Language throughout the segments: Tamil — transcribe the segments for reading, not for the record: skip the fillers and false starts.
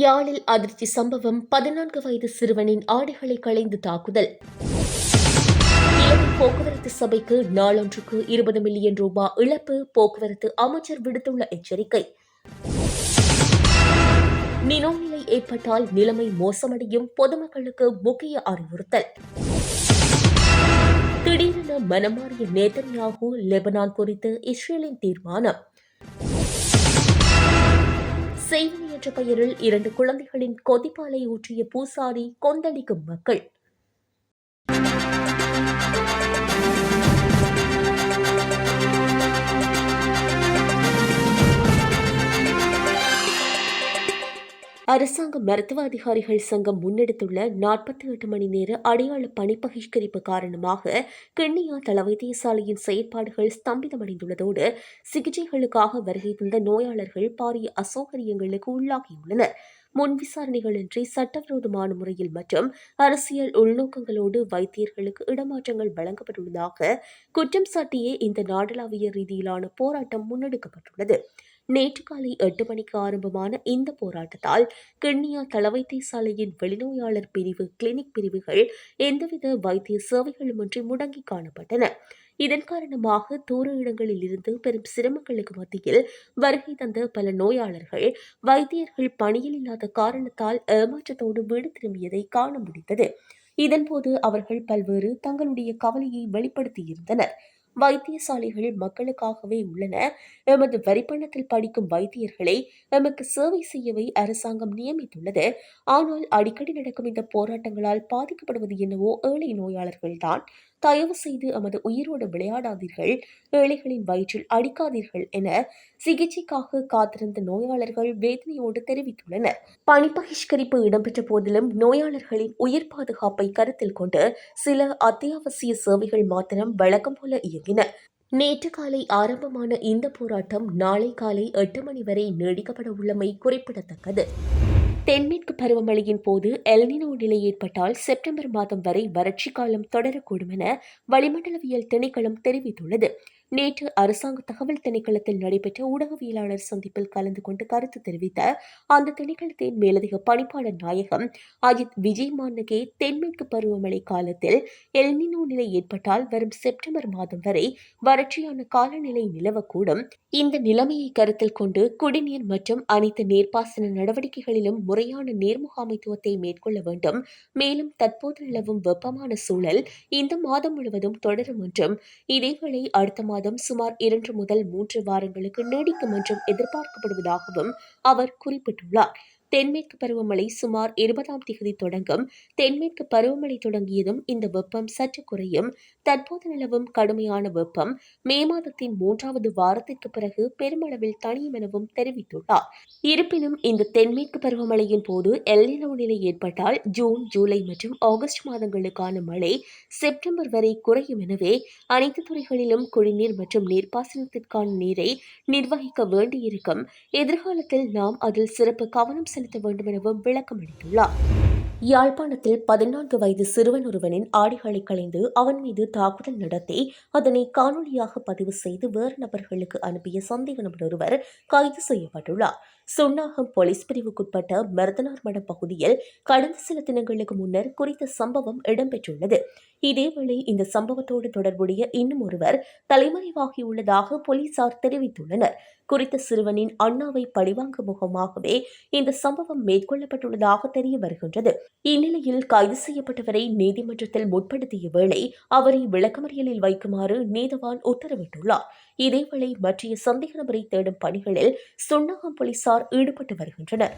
யாழில் அதிர்ச்சி சம்பவம். 14 வயது சிறுவனின் ஆடைகளை களைந்து தாக்குதல். இலங்கை போக்குவரத்து சபைக்கு நாளொன்றுக்கு 20 மில்லியன் ரூபாய் இழப்பு. போக்குவரத்து அமைச்சர் விடுத்துள்ள எச்சரிக்கை. நினோ நிலை ஏற்பட்டால் நிலைமை மோசமடையும். பொதுமக்களுக்கு முக்கிய அறிவுறுத்தல். திடீரென மனமாறிய நேதன்யாகு. லெபனான் குறித்து இஸ்ரேலின் தீர்மானம். செய்வனி என்ற பெயரில் 2 குழந்தைகளின் கொதிப்பாலை ஊற்றிய பூசாரி. கொந்தளிக்கும் மக்கள். அரசாங்க மருத்துவ அதிகாரிகள் சங்கம் முன்னெடுத்துள்ள 48 மணி நேர அடையாள பணி பகிஷ்கரிப்பு காரணமாக கிண்ணியா தளவைத்தியசாலையின் செயற்பாடுகள் ஸ்தம்பிதமடைந்துள்ளதோடு சிகிச்சைகளுக்காக வருகை தந்த நோயாளர்கள் பாரிய அசௌகரியங்களுக்கு உள்ளாகியுள்ளனர். முன் விசாரணைகளின்றி சட்டவிரோதமான முறையில் மற்றும் அரசியல் உள்நோக்கங்களோடு வைத்தியர்களுக்கு இடமாற்றங்கள் வழங்கப்பட்டுள்ளதாக குற்றம் சாட்டியே இந்த நாடளாவிய ரீதியிலான போராட்டம் முன்னெடுக்கப்பட்டுள்ளது. நேற்று காலை 8 மணிக்கு ஆரம்பமான இந்த போராட்டத்தால் கிண்ணியா தளவைத்தியசாலையின் வெளிநோயாளர் பிரிவு, கிளினிக் பிரிவுகள் எந்தவித வைத்திய சேவைகளுமின்றி முடங்கி காணப்பட்டன. இதன் காரணமாக தூர இடங்களில் இருந்து பெரும் சிரமங்களுக்கு மத்தியில் வருகை தந்த பல நோயாளர்கள் வைத்தியர்கள் பணியில் இல்லாத காரணத்தால் ஏமாற்றத்தோடு வீடு திரும்பியதை காண முடிந்தது. இதன்போது அவர்கள் பல்வேறு தங்களுடைய கவலையை வெளிப்படுத்தியிருந்தனர். வைத்தியசாலைகள் மக்களுக்காகவே உள்ளன. எமது வரிப்பணத்தில் படிக்கும் வைத்தியர்களை எமக்கு சேவை செய்யவே அரசாங்கம் நியமித்துள்ளது. ஆனால் அடிக்கடி நடக்கும் இந்த போராட்டங்களால் பாதிக்கப்படுவது என்னவோ ஏழை நோயாளர்கள்தான். தயவு செய்து எமது உயிரோடு விளையாடாதீர்கள், ஏழைகளின் வயிற்றில் அடிக்காதீர்கள் என சிகிச்சைக்காக காத்திருந்த நோயாளர்கள் வேதனையோடு தெரிவித்துள்ளனர். பணி பகிஷ்கரிப்பு இடம்பெற்ற போதிலும் நோயாளர்களின் உயிர் பாதுகாப்பை கருத்தில் கொண்டு சில அத்தியாவசிய சேவைகள் மாத்திரம் வழக்கம் போல இயங்கின. நேற்று காலை ஆரம்பமான இந்த போராட்டம் நாளை காலை 8 மணி வரை நீடிக்கப்பட உள்ளமை குறிப்பிடத்தக்கது. தென்மேற்கு பருவமழையின் போது எல்னினோ நிலை ஏற்பட்டால் செப்டம்பர் மாதம் வரை வறட்சி காலம் தொடரக்கூடும் என வளிமண்டலவியல் திணைக்களம் தெரிவித்துள்ளது. நேற்று அரசாங்க தகவல் திணைக்களத்தில் நடைபெற்ற ஊடகவியலாளர் சந்திப்பில் கலந்து கொண்டு கருத்து தெரிவித்த அந்த திணைக்களத்தின் மேலதிக பணிப்பாளர் நாயகம் அஜித் விஜயமானகே, தென்மேற்கு பருவமழை காலத்தில் எல்னினோ நிலை ஏற்பட்டால் வரும் செப்டம்பர் மாதம் வரை வறட்சியான காலநிலை நிலவக்கூடும். இந்த நிலைமையை கருத்தில் கொண்டு குடிநீர் மற்றும் அனைத்து நீர்ப்பாசன நடவடிக்கைகளிலும் முறையான நேர்முகாமைத்துவத்தை மேற்கொள்ள வேண்டும். மேலும் தற்போது நிலவும் வெப்பமான சூழல் இந்த மாதம் முழுவதும் தொடரும் என்றும், இதேவேளை அடுத்த மாதம் சுமார் 2 முதல் 3 வாரங்களுக்கு நீடிக்கும் என்றும் எதிர்பார்க்கப்படுவதாகவும் அவர் குறிப்பிட்டுள்ளார். தென்மேற்கு பருவமழை சுமார் 20ஆம் தேதி தொடங்கும். தென்மேற்கு பருவமழை தொடங்கியதும் இந்த வெப்பம் சற்று குறையும். தற்போது நிலவும் கடுமையான வெப்பம் மே மாதத்தின் 3வது வாரத்திற்கு பிறகு பெருமளவில் தணியும் எனவும் தெரிவித்துள்ளார். இருப்பினும் இந்த தென்மேற்கு பருவமழையின் போது எல்னினோ நிலை ஏற்பட்டால் ஜூன், ஜூலை மற்றும் ஆகஸ்ட் மாதங்களுக்கான மழை செப்டம்பர் வரை குறையும். எனவே அனைத்து துறைகளிலும் குடிநீர் மற்றும் நீர்ப்பாசனத்திற்கான நீரை நிர்வகிக்க வேண்டியிருக்கும். எதிர்காலத்தில் நாம் அதில் சிறப்பு கவனம் செலுத்த வேண்டும் எனவும் விளக்கம் அளித்துள்ளார். யாழ்ப்பாணத்தில் 14 வயது சிறுவன் ஒருவனின் ஆடைகளை களைந்து அவன் மீது தாக்குதல் நடத்தி அதனை காணொலியாக பதிவு செய்து வேறு நபர்களுக்கு அனுப்பிய சந்தேக நபர் ஒருவர் கைது செய்யப்பட்டுள்ளார். சுன்னாகம் போலீஸ் பிரிவுக்குட்பட்ட மருதனார் மடம் பகுதியில் கடந்த சில தினங்களுக்கு முன்னர் குறித்த சம்பவம் இடம்பெற்றுள்ளது. இதேவேளை இந்த சம்பவத்தோடு தொடர்புடைய இன்னும் ஒருவர் தலைமறைவாகியுள்ளதாக போலீசார் தெரிவித்துள்ளனர். குறித்த சிறுவனின் அண்ணாவை பழிவாங்கும் முகமாகவே இந்த சம்பவம் மேற்கொள்ளப்பட்டுள்ளதாக தெரிய வருகின்றது. இந்நிலையில் கைது செய்யப்பட்டவரை நீதிமன்றத்தில் முற்படுத்திய வேளை அவரை விளக்கமறியலில் வைக்குமாறு நீதவான் உத்தரவிட்டுள்ளார். இதேவேளை மற்றைய சந்தேக நபரை தேடும் பணிகளில் சுன்னாகம் போலீசார் ஈடுபட்டு வருகின்றனர்.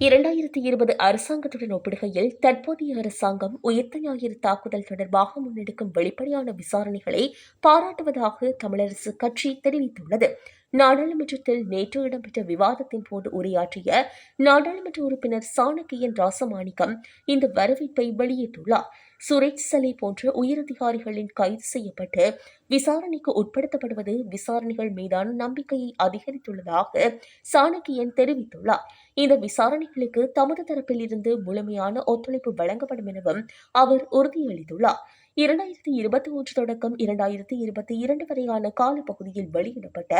2020 அரசாங்கத்துடன் ஒப்பிடுகையில் தற்போதைய அரசாங்கம் உயிர்த்த ஞாயிறு தாக்குதல் தொடர்பாக முன்னெடுக்கும் வெளிப்படையான விசாரணைகளை பாராட்டுவதாக தமிழரசு கட்சி தெரிவித்துள்ளது. நாடாளுமன்றத்தில் நேற்று இடம்பெற்ற விவாதத்தின் போது உரையாற்றிய நாடாளுமன்ற உறுப்பினர் சாணக்கியன் ராசமாணிக்கம் இந்த வரவேற்பை வெளியிட்டுள்ளார். சுரேஷ் சலே போன்ற உயரதிகாரிகளின் கைது செய்யப்பட்டு விசாரணைக்கு உட்படுத்தப்படுவது விசாரணைகள் மீதான நம்பிக்கையை அதிகரித்துள்ளதாக சாணக்கியன் தெரிவித்துள்ளார். இந்த விசாரணைகளுக்கு தமது தரப்பில் இருந்து முழுமையான ஒத்துழைப்பு வழங்கப்படும் எனவும் அவர் உறுதியளித்துள்ளார். 2021 தொடக்கம் 2022 வரையான காலப்பகுதியில் வெளியிடப்பட்ட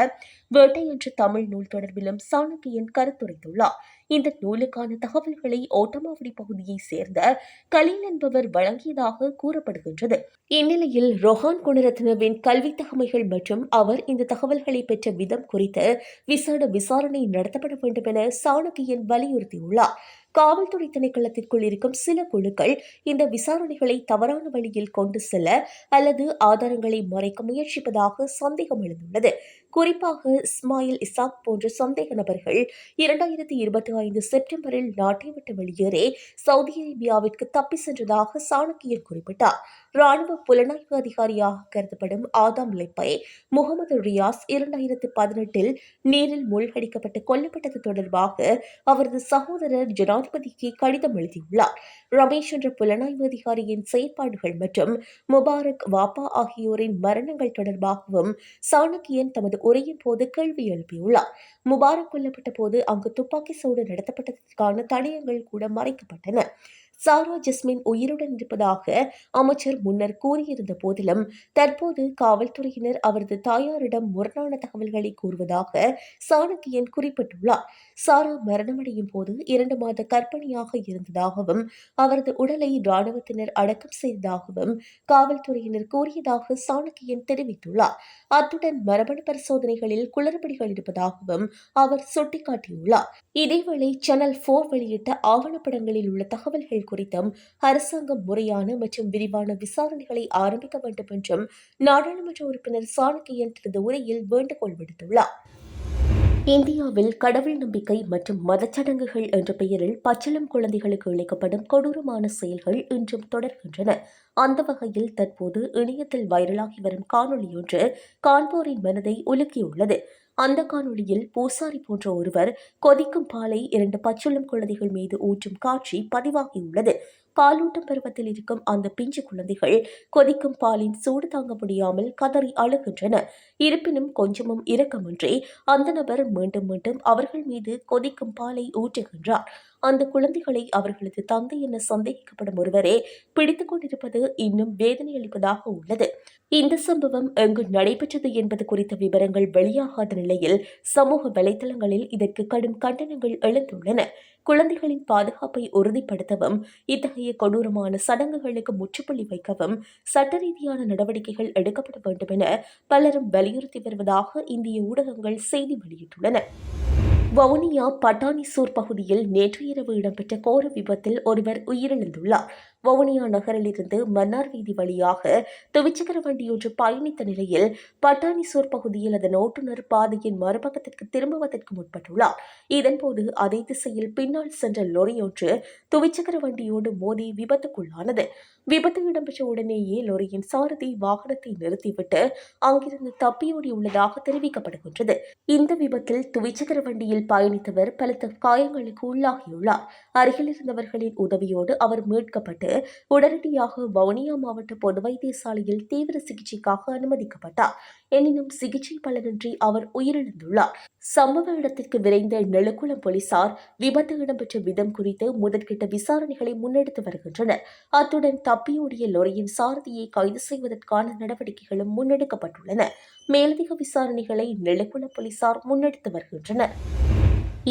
வேட்டை என்ற தமிழ் நூல் தொடர்பிலும் சாணக்கியன் கருத்துரைத்துள்ளார். இந்த நூலுக்கான தகவல்களை ஓட்டமாவடி பகுதியைச் சேர்ந்த கலீல் என்பவர் வழங்கியதாக கூறப்படுகின்றது. இந்நிலையில் ரொஹான் குணரத்னவின் கல்வி தகமைகள் மற்றும் அவர் இந்த தகவல்களை பெற்ற விதம் குறித்து விசாரணை நடத்தப்பட வேண்டும் என சாணக்கியன் வலியுறுத்தியுள்ளார். காவல்துறை திணைக்களத்திற்குள் இருக்கும் சில குழுக்கள் இந்த விசாரணைகளை தவறான வழியில் கொண்டு செல்ல அல்லது ஆதாரங்களை மறைக்க முயற்சிப்பதாக சந்தேகம் எழுந்துள்ளது. குறிப்பாக இஸ்மாயில் இசாக் போன்ற சந்தேக நபர்கள் 2025 செப்டம்பரில் நாட்டை விட்டு வெளியேறி சவுதி அரேபியாவிற்கு தப்பி சென்றதாக சாணக்கியன் குறிப்பிட்டார். ராணுவ புலனாய்வு அதிகாரியாக கருதப்படும் ஆதாம் லெப்பை முகமது ரியாஸ் 2018 நீரில் மூழ்கடிக்கப்பட்டு கொல்லப்பட்டது தொடர்பாக அவரது சகோதரர் ஜனாதிபதிக்கு கடிதம் எழுதியுள்ளார். ரமேஷ் என்ற புலனாய்வு அதிகாரியின் செயற்பாடுகள் மற்றும் முபாரக் வாப்பா ஆகியோரின் மரணங்கள் தொடர்பாகவும் சாணக்கியன் தமது உரையின் போது கேள்வி எழுப்பியுள்ளார். முபாரக் கொல்லப்பட்ட போது அங்கு துப்பாக்கி சூடு நடத்தப்பட்டதற்கான தடயங்கள் கூட மறைக்கப்பட்டன. சாரா ஜஸ்மின் உயிருடன் இருப்பதாக அமைச்சர் முன்னர் கூறியிருந்த போதிலும் தற்போது காவல்துறையினர் அவரது தாயாரிடம் முரணான தகவல்களை கூறுவதாக சாணக்கியன் குறிப்பிட்டுள்ளார். சாரா மரணமடையும் போது 2 மாத கர்ப்பிணியாக இருந்ததாகவும் அவரது உடலை ராணுவத்தினர் அடக்கம் செய்ததாகவும் காவல்துறையினர் கூறியதாக சாணக்கியன் தெரிவித்துள்ளார். அத்துடன் மரபணு பரிசோதனைகளில் குளறுபடிகள் இருப்பதாகவும் அவர் சுட்டிக்காட்டியுள்ளார். இதேவேளை சேனல் 4 வெளியிட்ட ஆவணப்படங்களில் உள்ள தகவல்கள் குறித்தும் அரசாங்கம் முறையான மற்றும் விரிவான விசாரணைகளை ஆரம்பிக்க வேண்டும் என்றும் நாடாளுமன்ற உறுப்பினர் சாணக்கியன் தனது உரையில் வேண்டுகோள் விடுத்துள்ளார். இந்தியாவில் கடவுள் நம்பிக்கை மற்றும் மதச்சடங்குகள் என்ற பெயரில் பச்சிளம் குழந்தைகளுக்கு இழைக்கப்படும் கொடூரமான செயல்கள் இன்றும் தொடர்கின்றன. அந்த வகையில் தற்போது இணையத்தில் வைரலாகி வரும் காணொலியொன்று காண்போரின் மனதை உலுக்கியுள்ளது. அந்த காணொலியில் பூசாரி போன்ற ஒருவர் கொதிக்கும் பாலை 2 பச்சிளம் குழந்தைகள் மீது ஊற்றும் காட்சி பதிவாகியுள்ளது. பாலூட்டும் பருவத்தில் இருக்கும் அந்த பிஞ்சு குழந்தைகள் கொதிக்கும் பாலின் சூடு தாங்க முடியாமல் கதறி அழுகின்றன. இருப்பினும் கொஞ்சமும் இரக்கமின்றி அந்த நபர் மீண்டும் மீண்டும் அவர்கள் மீது கொதிக்கும் பாலை ஊற்றுகின்றார். அந்த குழந்தைகளை அவர்களது தந்தை என சந்தேகிக்கப்படும் ஒருவரே பிடித்துக் கொண்டிருப்பது இன்னும் வேதனை அளிப்பதாக உள்ளது. இந்த சம்பவம் எங்கு நடைபெற்றது என்பது குறித்த விவரங்கள் வெளியாகாத நிலையில் சமூக வலைதளங்களில் இதற்கு கடும் கண்டனங்கள் எழுந்துள்ளன. குழந்தைகளின் பாதுகாப்பை உறுதிப்படுத்தவும் இத்தகைய கொடூரமான சடங்குகளுக்கு முற்றுப்புள்ளி வைக்கவும் சட்ட ரீதியான நடவடிக்கைகள் எடுக்கப்பட வேண்டும் என பலரும் வலியுறுத்தி வருவதாக இந்திய ஊடகங்கள் செய்தி வெளியிட்டுள்ளன. வவுனியா பட்டாணிசூர் பகுதியில் நேற்று இரவு இடம்பெற்ற கோர விபத்தில் ஒருவர் உயிரிழந்துள்ளார். வவுனியா நகரிலிருந்து மன்னார் வீதி வழியாக துவிச்சக்கர வண்டியொன்று பயணித்த நிலையில் பட்டாணிசூர் பகுதியில் அதன் ஓட்டுநர் பாதையின் மறுபக்கத்திற்கு திரும்புவதற்கு முற்பட்டுள்ளார். இதன்போது அதே திசையில் பின்னால் சென்ற லொரியொன்று துவிச்சக்கர வண்டியோடு மோதி விபத்துக்குள்ளானது. விபத்து இடம்பெற்ற உடனேயே லொரியின் சாரதி வாகனத்தை நிறுத்திவிட்டு அங்கிருந்து தப்பியோடியுள்ளதாக தெரிவிக்கப்படுகின்றது. இந்த விபத்தில் துவிச்சக்கர வண்டியில் பயணித்தவர் பலத்த காயங்களுக்கு உள்ளாகியுள்ளார். அருகில் இருந்தவர்களின் உதவியோடு அவர் மீட்கப்பட்டு உடனடியாக வவுனியா மாவட்ட பொது வைத்தியசாலையில் தீவிர சிகிச்சைக்காக அனுமதிக்கப்பட்டார். எனினும் சிகிச்சை பலனின்றி அவர் உயிரிழந்துள்ளார். சம்பவ இடத்திற்கு விரைந்த நெழுக்குளம் போலீசார் விபத்து இடம்பெற்ற விதம் குறித்து முதற்கட்ட விசாரணைகளை முன்னெடுத்து வருகின்றனர். அத்துடன் தப்பியோடிய லொரியின் சாரதியை கைது செய்வதற்கான நடவடிக்கைகளும் முன்னெடுக்கப்பட்டுள்ளன. மேலதிக விசாரணைகளை நெழுக்குளம் போலீசார் முன்னெடுத்து வருகின்றனர்.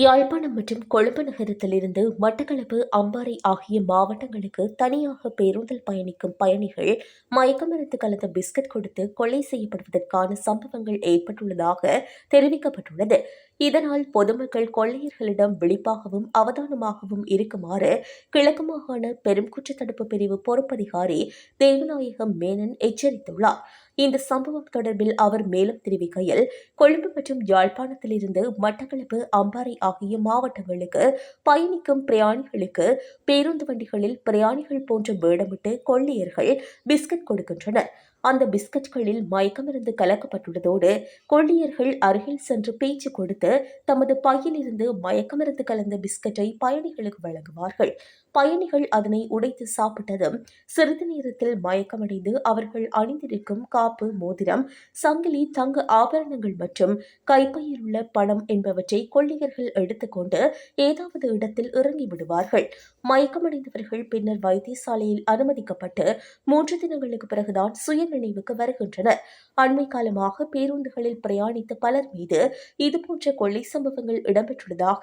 யாழ்ப்பாணம் மற்றும் கொழும்பு நகரத்திலிருந்து மட்டக்களப்பு, அம்பாறை ஆகிய மாவட்டங்களுக்கு தனியாக பேருந்தில் பயணிக்கும் பயணிகள் மயக்கமருந்து கலந்த பிஸ்கட் கொடுத்து கொலை செய்யப்படுவதற்கான சம்பவங்கள் ஏற்பட்டுள்ளதாக தெரிவிக்கப்பட்டுள்ளது. இதனால் பொதுமக்கள் கொள்ளையர்களிடம் விழிப்பாகவும் அவதானமாகவும் இருக்குமாறு கிழக்கு மாகாண பெரும் குற்றத்தடுப்பு பிரிவு பொறுப்பதிகாரி தேவநாயகம் மேனன் எச்சரித்துள்ளார். இந்த சம்பவம் தொடர்பில் அவர் மேலும் தெரிவிக்கையில், கொழும்பு மற்றும் யாழ்ப்பாணத்திலிருந்து மட்டக்களப்பு, அம்பாறை ஆகிய மாவட்டங்களுக்கு பயணிக்கும் பிரயாணிகளுக்கு பேருந்து வண்டிகளில் பிரயாணிகள் போன்ற வேடமிட்டு கொள்ளையர்கள் பிஸ்கட் கொடுக்கின்றனர். அந்த பிஸ்கட்களில் மயக்கமிருந்து கலக்கப்பட்டுள்ளதோடு கொள்ளையர்கள் அருகில் சென்று பேச்சு கொடுத்து தமது பையிலிருந்து மயக்கமிருந்து கலந்த பிஸ்கட்டை பயணிகளுக்கு வழங்குவார்கள். பயணிகள் அதனை உடைத்து சாப்பிட்டதும் சிறிது நேரத்தில் மயக்கமடைந்து அவர்கள் அணிந்திருக்கும் காப்பு, மோதிரம், சங்கிலி, தங்க ஆபரணங்கள் மற்றும் கைப்பையில் உள்ள பணம் என்பவற்றை கொள்ளையர்கள் எடுத்துக்கொண்டு ஏதாவது இடத்தில் இறங்கி விடுவார்கள். மயக்கமடைந்தவர்கள் பின்னர் வைத்தியசாலையில் அனுமதிக்கப்பட்டு 3 தினங்களுக்கு பிறகுதான் சுய மீண்டும் நினைவுக்கு வருகின்றனர். அண்மை காலமாக பேருந்துகளில் பிரயாணித்த பலர் மீது இதுபோன்ற கொள்ளை சம்பவங்கள் இடம்பெற்றுள்ளதாக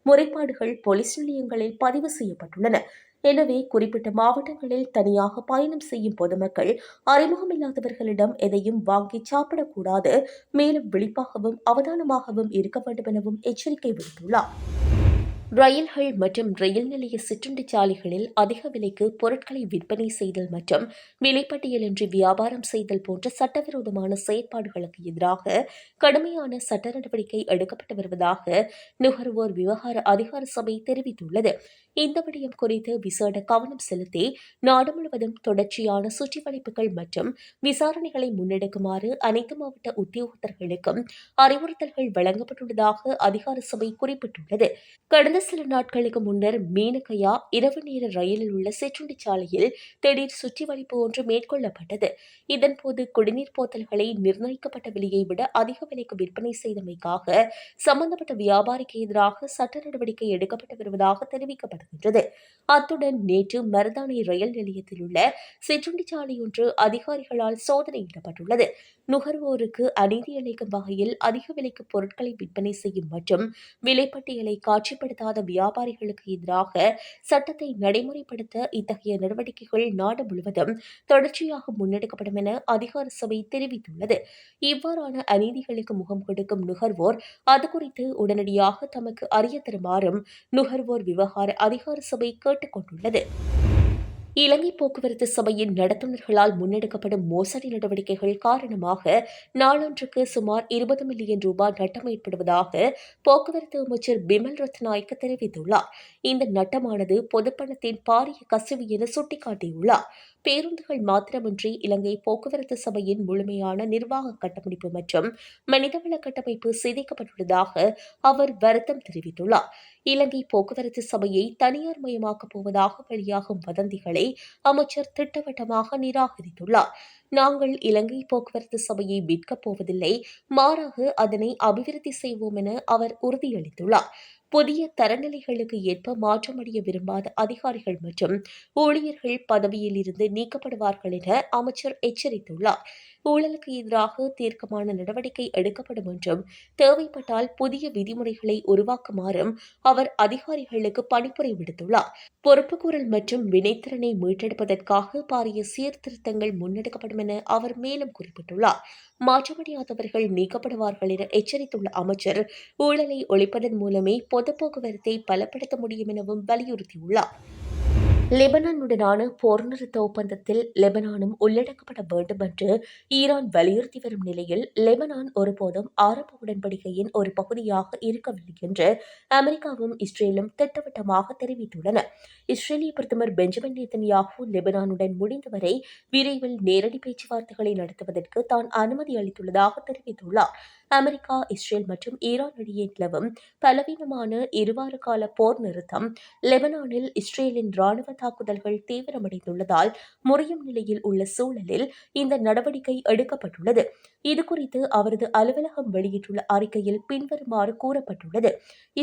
முறைப்பாடுகள் போலீஸ் நிலையங்களில் பதிவு செய்யப்பட்டுள்ளன. எனவே குறிப்பிட்ட மாவட்டங்களில் தனியாக பயணம் செய்யும் பொதுமக்கள் அறிமுகமில்லாதவர்களிடம் எதையும் வாங்கி சாப்பிடக்கூடாது, மேலும் விழிப்பாகவும் அவதானமாகவும் இருக்க வேண்டும் எனவும் எச்சரிக்கை விடுத்துள்ளார். ரயில்கள் மற்றும் ரயில் நிலைய சிற்றுண்டிச் சாலைகளில் அதிக விலைக்கு பொருட்களை விற்பனை செய்தல் மற்றும் விலைப்பட்டியலின்றி வியாபாரம் செய்தல் போன்ற சட்டவிரோதமான செயற்பாடுகளுக்கு எதிராக கடுமையான சட்ட நடவடிக்கை எடுக்கப்பட்டு வருவதாக நுகர்வோர் விவகார அதிகார சபை தெரிவித்துள்ளது. இந்த விடயம் குறித்து விசேட கவனம் செலுத்தி நாடு முழுவதும் தொடர்ச்சியான சுற்றிவளைப்புகள் மற்றும் விசாரணைகளை முன்னெடுக்குமாறு அனைத்து மாவட்ட உத்தியோகத்தர்களுக்கும் அறிவுறுத்தல்கள் வழங்கப்பட்டுள்ளதாக அதிகார சபை குறிப்பிட்டுள்ளது. கடந்த சில நாட்களுக்கு முன்னர் மீனகையா இரவு நேர ரயிலில் உள்ள சிற்றுண்டிச் சாலையில் திடீர் சுற்றிவளைப்பு ஒன்று மேற்கொள்ளப்பட்டது. இதன்போது குடிநீர் போத்தல்களை நிர்ணயிக்கப்பட்ட விலையை விட அதிக விலைக்கு விற்பனை செய்தமைக்காக சம்பந்தப்பட்ட வியாபாரிக்கு எதிராக சட்ட நடவடிக்கை எடுக்கப்பட்டு வருவதாக தெரிவிக்கப்படுகின்றது. அத்துடன் நேற்று மருதானை ரயில் நிலையத்தில் உள்ள சிற்றுண்டிச் சாலை ஒன்று அதிகாரிகளால் சோதனையிடப்பட்டுள்ளது. நுகர்வோருக்கு அநீதி அளிக்கும் வகையில் அதிக விலைக்கு பொருட்களை விற்பனை செய்யும் மற்றும் விலைப்பட்டியலை காட்சிப்படுத்தாத வியாபாரிகளுக்கு எதிராக சட்டத்தை நடைமுறைப்படுத்த இத்தகைய நடவடிக்கைகள் நாடு முழுவதும் தொடர்ச்சியாக முன்னெடுக்கப்படும் என அதிகார சபை தெரிவித்துள்ளது. இவ்வாறான அநீதிகளுக்கு முகம் கொடுக்கும் நுகர்வோர் அது குறித்து உடனடியாக தமக்கு அறிய தருமாறும் நுகர்வோர் விவகார அதிகார சபை கேட்டுக் கொண்டுள்ளது. இலங்கை போக்குவரத்து சபையின் நடத்துனர்களால் முன்னெடுக்கப்படும் மோசடி நடவடிக்கைகள் காரணமாக நாளொன்றுக்கு சுமார் 20 மில்லியன் ரூபாய் நட்டம் ஏற்படுவதாக போக்குவரத்து அமைச்சர் பிமல் ரத்நாயக்க தெரிவித்துள்ளார். இந்த நட்டமானது பொதுப்பணத்தின் பாரிய கசிவு என சுட்டிக்காட்டியுள்ளார். பேருந்துகள் மாத்திரமின்றி இலங்கை போக்குவரத்து சபையின் முழுமையான நிர்வாக கட்டமைப்பு மற்றும் மனிதவள கட்டமைப்பு சிதைக்கப்பட்டுள்ளதாக அவர் வருத்தம் தெரிவித்துள்ளார். இலங்கை போக்குவரத்து சபையை தனியார் மயமாக்கப் போவதாக வெளியாகும் வதந்திகளை அமைச்சர் திட்டவட்டமாக நிராகரித்துள்ளார். நாங்கள் இலங்கை போக்குவரத்து சபையை விற்கப் போவதில்லை, மாறாக அதனை அபிவிருத்தி செய்வோம் என அவர் உறுதியளித்துள்ளார். புதிய தரநிலைகளுக்கு ஏற்ப மாற்றமடைய விரும்பாத அதிகாரிகள் மற்றும் ஊழியர்கள் பதவியில் இருந்து நீக்கப்படுவார்கள் என அமைச்சர் எச்சரித்துள்ளார். ஊழலுக்கு எதிராக தீர்க்கமான நடவடிக்கை எடுக்கப்படும் என்றும் தேவைப்பட்டால் புதிய விதிமுறைகளை உருவாக்குமாறும் அவர் அதிகாரிகளுக்கு பணிப்புரை விடுத்துள்ளார். பொறுப்புக்கூறல் மற்றும் வினைத்திறனை மீட்டெடுப்பதற்காக பாரிய சீர்திருத்தங்கள் முன்னெடுக்கப்படும் என அவர் மேலும் குறிப்பிட்டுள்ளார். மாற்றமடையாதவர்கள் நீக்கப்படுவார்கள் என எச்சரித்துள்ள அமைச்சர் ஊழலை ஒழிப்பதன் மூலமே பொது போக்குவரத்தை பலப்படுத்த முடியும் எனவும் வலியுறுத்தியுள்ளார். லெபனானுடனான போர் நிறுத்த ஒப்பந்தத்தில் லெபனானும் உள்ளடக்கப்பட வேண்டும் என்று ஈரான் வலியுறுத்தி வரும் நிலையில் லெபனான் ஒருபோதும் ஆரம்ப உடன்படிக்கையின் ஒரு பகுதியாக இருக்கவில்லை என்று அமெரிக்காவும் இஸ்ரேலும் திட்டவட்டமாக தெரிவித்துள்ளன. இஸ்ரேலிய பிரதமர் பெஞ்சமின் நேதன்யாகு லெபனானுடன் முடிந்தவரை விரைவில் நேரடி பேச்சுவார்த்தைகளை நடத்துவதற்கு தான் அனுமதி அளித்துள்ளதாக தெரிவித்துள்ளார். அமெரிக்கா, இஸ்ரேல் மற்றும் ஈரான் இடையே நிலவும் பலவீனமான இருவார கால போர் நிறுத்தம் லெபனானில் இஸ்ரேலின் ராணுவ தாக்குதல்கள் தீவிரமடைந்துள்ளதால் முறியும் நிலையில் உள்ள சூழலில் இந்த நடவடிக்கை எடுக்கப்பட்டுள்ளது. இதுகுறித்து அவரது அலுவலகம் வெளியிட்டுள்ள அறிக்கையில் பின்வருமாறு கூறப்பட்டுள்ளது.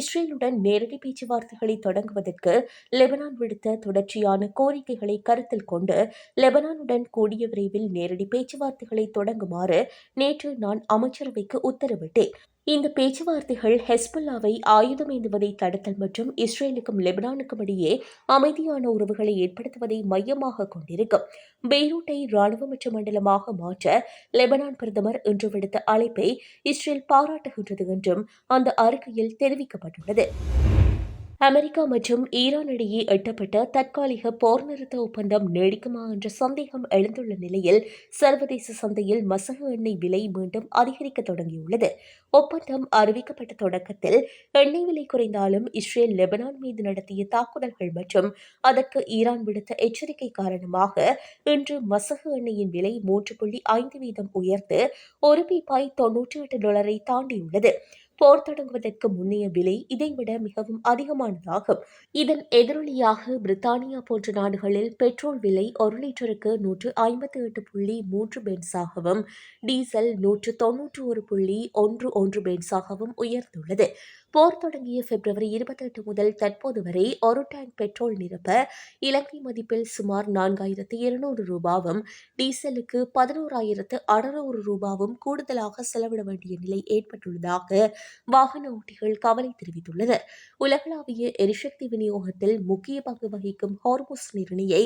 இஸ்ரேலுடன் நேரடி பேச்சுவார்த்தைகளை தொடங்குவதற்கு லெபனான் விடுத்த தொடர்ச்சியான கோரிக்கைகளை கருத்தில் கொண்டு லெபனானுடன் கூடிய விரைவில் நேரடி பேச்சுவார்த்தைகளை தொடங்குமாறு நேற்று நான் அமைச்சரவைக்கு உத்தரவிட்டேன். இந்த பேச்சுவார்த்தைகள் ஹெஸ்புல்லாவை ஆயுதம் ஏந்துவதை தடுத்தல் மற்றும் இஸ்ரேலுக்கும் லெபனானுக்கும் இடையே அமைதியான உறவுகளை ஏற்படுத்துவதை மையமாக கொண்டிருக்கும். பெய்ரூட்டை ராணுவமற்ற மண்டலமாக மாற்ற லெபனான் பிரதமர் இன்று விடுத்த அழைப்பை இஸ்ரேல் பாராட்டுகின்றது என்றும் அந்த அறிக்கையில் தெரிவிக்கப்பட்டுள்ளது. அமெரிக்கா மற்றும் ஈரான் இடையே எட்டப்பட்ட தற்காலிக போர் நிறுத்த ஒப்பந்தம் நீடிக்குமா என்ற சந்தேகம் எழுந்துள்ள நிலையில் சர்வதேச சந்தையில் மசகு எண்ணெய் விலை மீண்டும் அதிகரிக்க தொடங்கியுள்ளது. ஒப்பந்தம் அறிவிக்கப்பட்ட தொடக்கத்தில் எண்ணெய் விலை குறைந்தாலும் இஸ்ரேல் லெபனான் மீது நடத்திய தாக்குதல்கள் மற்றும் அதற்கு ஈரான் விடுத்த எச்சரிக்கை காரணமாக இன்று மசகு எண்ணெயின் விலை 3.5% உயர்ந்து ஒரு பீப்பாய் $98 தாண்டியுள்ளது. போர் தொடங்குவதற்கு முன்னைய விலை இதைவிட மிகவும் அதிகமானதாகும். இதன் எதிரொலியாக பிரித்தானியா போன்ற நாடுகளில் பெட்ரோல் விலை 1 லிட்டருக்கு 158.3 பென்ஸாகவும் டீசல் 191.11 பென்ஸாகவும் உயர்ந்துள்ளது. போர் தொடங்கிய பிப்ரவரி 28 முதல் தற்போது வரை ஒரு டேங்க் பெட்ரோல் நிரப்ப இலங்கை மதிப்பில் சுமார் 4,200 ரூபாவும், டீசலுக்கு 11,600 ரூபாவும் கூடுதலாக செலவிட வேண்டிய நிலை ஏற்பட்டுள்ளதாக வாகன ஓட்டிகள் கவலை தெரிவித்துள்ளனர். உலகளாவிய எரிசக்தி விநியோகத்தில் முக்கிய பங்கு வகிக்கும் ஹார்முஸ் நீரிணையை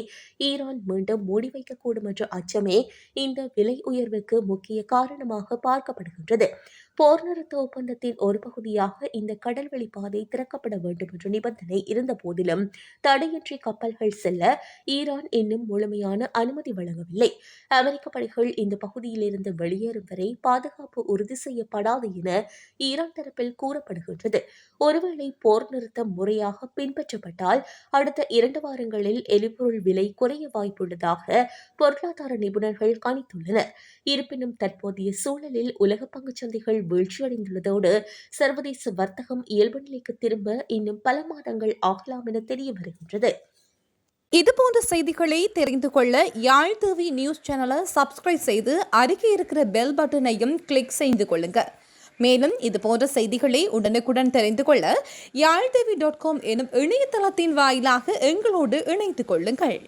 ஈரான் மீண்டும் மூடி வைக்கக்கூடும் என்ற அச்சமே இந்த விலை உயர்வுக்கு முக்கிய காரணமாக பார்க்கப்படுகின்றது. போர் நிறுத்த ஒப்பந்தத்தின் ஒரு பகுதியாக இந்த கடல்வழி பாதை திறக்கப்பட வேண்டும் என்ற நிபந்தனை இருந்த போதிலும் தடையின்றி கப்பல்கள் செல்ல ஈரான் இன்னும் முழுமையான அனுமதி வழங்கவில்லை. அமெரிக்க படைகள் இந்த பகுதியிலிருந்து வெளியேறும் வரை பாதுகாப்பு உறுதி செய்யப்படாது என ஈரான் தரப்பில் கூறப்படுகின்றது. ஒருவேளை போர் நிறுத்தம் முறையாக பின்பற்றப்பட்டால் அடுத்த 2 வாரங்களில் எரிபொருள் விலை குறைய வாய்ப்புள்ளதாக பொருளாதார நிபுணர்கள் கணித்துள்ளனர். இருப்பினும் தற்போதைய சூழலில் உலக பங்குச்சந்தைகள் வீழ்ச்சியடைந்துள்ளதோடு சர்வதேச வர்த்தகம் இயல்பு நிலைக்கு திரும்ப இன்னும் பல மாதங்கள் ஆகலாம் என தெரிய வருகின்றது. இதுபோன்ற செய்திகளை தெரிந்து கொள்ள யாழ் டிவி நியூஸ் சேனலை சப்ஸ்கிரைப் செய்து அருகே இருக்கிற பெல் பட்டனையும் கிளிக் செய்து கொள்ளுங்க. மேலும் இதுபோன்ற செய்திகளை உடனுக்குடன் தெரிந்து கொள்ள யாழ்டிவி.com எனும் இணையதளத்தின் வாயிலாக எங்களோடு இணைந்து கொள்ளுங்கள்.